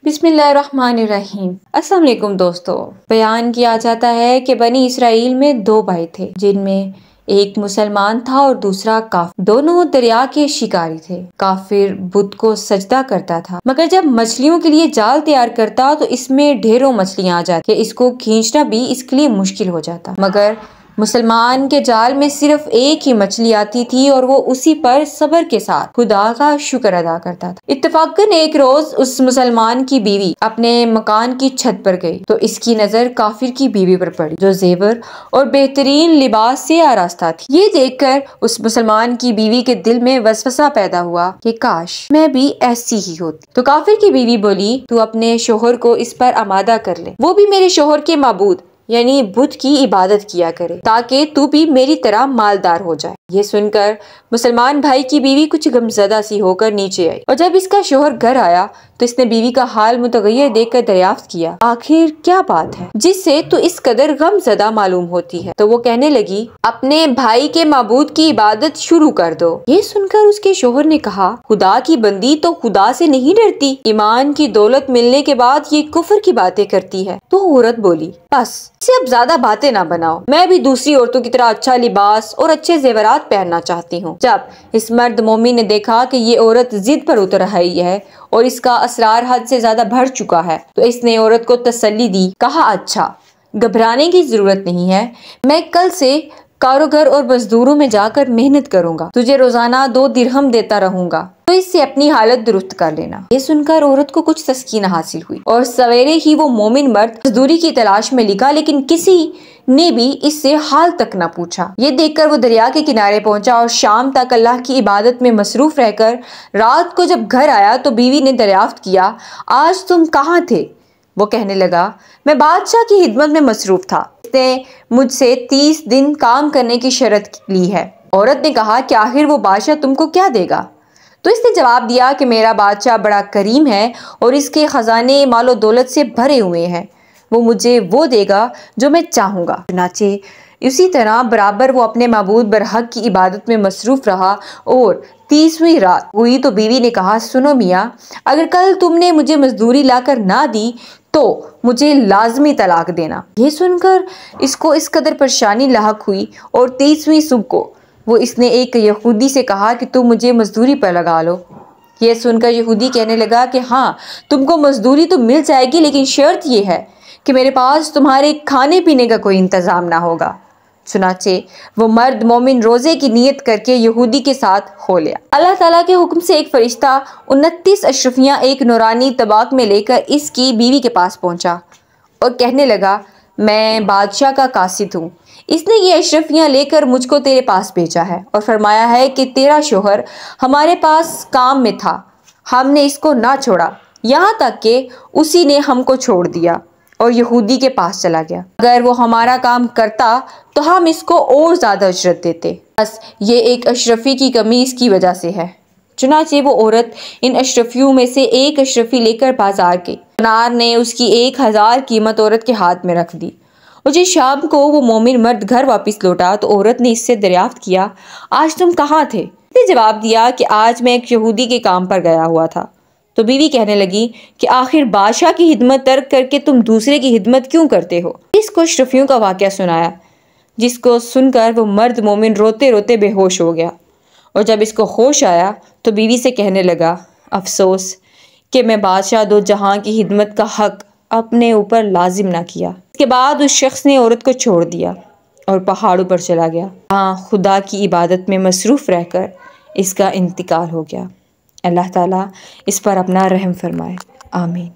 बिस्मिल्लाहिर्रहमानिर्रहीम। अस्सलाम वालेकुम दोस्तों। बयान किया जाता है कि बनी इसराइल में दो भाई थे, जिनमें एक मुसलमान था और दूसरा काफिर। दोनों दरिया के शिकारी थे। काफिर बुत को सजदा करता था, मगर जब मछलियों के लिए जाल तैयार करता तो इसमें ढेरों मछलियां आ जाती, इसको खींचना भी इसके लिए मुश्किल हो जाता। मगर मुसलमान के जाल में सिर्फ एक ही मछली आती थी और वो उसी पर सब्र के साथ खुदा का शुक्र अदा करता था। इत्तफाकन एक रोज उस मुसलमान की बीवी अपने मकान की छत पर गई तो इसकी नजर काफिर की बीवी पर पड़ी, जो जेवर और बेहतरीन लिबास से आरास्ता थी। ये देखकर उस मुसलमान की बीवी के दिल में वसवसा पैदा हुआ कि काश मैं भी ऐसी ही होती। तो काफिर की बीवी बोली, तू अपने शोहर को इस पर आमादा कर ले, वो भी मेरे शोहर के माबूद यानी बुत की इबादत किया करे, ताकि तू भी मेरी तरह मालदार हो जाए। ये सुनकर मुसलमान भाई की बीवी कुछ गमज़दा सी होकर नीचे आई और जब इसका शोहर घर आया तो इसने बीवी का हाल मुतगय्यर देखकर दरियाफ्त किया, आखिर क्या बात है जिससे तू इस कदर गमज़दा मालूम होती है। तो वो कहने लगी, अपने भाई के माबूद की इबादत शुरू कर दो। ये सुनकर उसके शोहर ने कहा, खुदा की बंदी तो खुदा से नहीं डरती, ईमान की दौलत मिलने के बाद ये कुफ्र की बातें करती है। तो औरत बोली, बस इसे अब ज्यादा बातें ना बनाओ, मैं भी दूसरी औरतों की तरह अच्छा लिबास और अच्छे जेवरात पहनना चाहती हूँ। जब इस मर्द मोमिन ने देखा कि ये औरत जिद पर उतर आई है और इसका असरार हद से ज्यादा बढ़ चुका है, तो इसने औरत को तसल्ली दी। कहा, अच्छा घबराने की जरूरत नहीं है, मैं कल से कारोगर और मजदूरों में जाकर मेहनत करूंगा, तुझे रोजाना 2 दिरहम देता रहूंगा, तो इससे अपनी हालत दुरुस्त कर लेना। ये सुनकर औरत को कुछ तस्कीन हासिल हुई और सवेरे ही वो मोमिन मर्द मजदूरी की तलाश में निकला, लेकिन किसी ने भी इससे हाल तक न पूछा। ये देखकर वो दरिया के किनारे पहुंचा और शाम तक अल्लाह की इबादत में मसरूफ रहकर रात को जब घर आया तो बीवी ने दरियाफ्त किया, आज तुम कहाँ थे? वो कहने लगा, मैं बादशाह की खिदमत में मसरूफ था, इसने मुझसे 30 दिन काम करने की शर्त ली है। औरत ने कहा कि आखिर वो बादशाह तुमको क्या देगा? तो इसने जवाब दिया कि मेरा बादशाह बड़ा करीम है और इसके खजाने मालो दौलत से भरे हुए हैं, वो मुझे वो देगा जो मैं चाहूँगा। चुनाचे इसी तरह बराबर वो अपने माबूद बरहक की इबादत में मसरूफ रहा और 30वीं रात हुई तो बीवी ने कहा, सुनो मियाँ, अगर कल तुमने मुझे मजदूरी लाकर ना दी तो मुझे लाजमी तलाक देना। ये सुनकर इसको इस कदर परेशानी लाहक हुई और 30वीं सुबह को वो इसने एक यहूदी से कहा कि तुम मुझे मजदूरी पर लगा लो। ये सुनकर यहूदी कहने लगा कि हाँ, तुमको मजदूरी तो मिल जाएगी, लेकिन शर्त ये है कि मेरे पास तुम्हारे खाने पीने का कोई इंतज़ाम ना होगा। चुनाचे वो मर्द मोमिन रोज़े की नीयत करके यहूदी के साथ हो लिया। अल्लाह ताला के हुक्म से एक फरिश्ता 29 अशरफियाँ एक नूरानी तबाक में लेकर इसकी बीवी के पास पहुँचा और कहने लगा, मैं बादशाह का कासिद हूँ, इसने ये अशरफियाँ लेकर मुझको तेरे पास भेजा है और फरमाया है कि तेरा शोहर हमारे पास काम में था, हमने इसको ना छोड़ा, यहाँ तक कि उसी ने हमको छोड़ दिया और यहूदी के पास चला गया। अगर वो हमारा काम करता तो हम इसको और ज़्यादा अजरत देते, बस ये एक अशरफी की कमी इसकी वजह से है। चुनाचे वो औरत इन अशरफियों में से एक अशरफी लेकर बाजार गई। सुनार ने उसकी 1000 कीमत औरत के हाथ में रख दी और जिस शाम को वो मोमिन मर्द घर वापस लौटा तो औरत ने इससे दरियाफ्त किया, आज तुम कहाँ थे? इसने जवाब दिया कि आज मैं एक यहूदी के काम पर गया हुआ था। तो बीवी कहने लगी कि आखिर बादशाह की हिदमत तर्क करके तुम दूसरे की हिदमत क्यों करते हो? इसको अशरफियों का वाक़या सुनाया, जिसको सुनकर वो मर्द मोमिन रोते रोते बेहोश हो गया और जब इसको होश आया तो बीवी से कहने लगा, अफसोस कि मैं बादशाह दो जहां की हिदमत का हक अपने ऊपर लाजिम ना किया। इसके बाद उस शख्स ने औरत को छोड़ दिया और पहाड़ों पर चला गया। हाँ, खुदा की इबादत में मसरूफ़ रहकर इसका इंतकाल हो गया। अल्लाह ताला इस पर अपना रहम फरमाए, आमीन।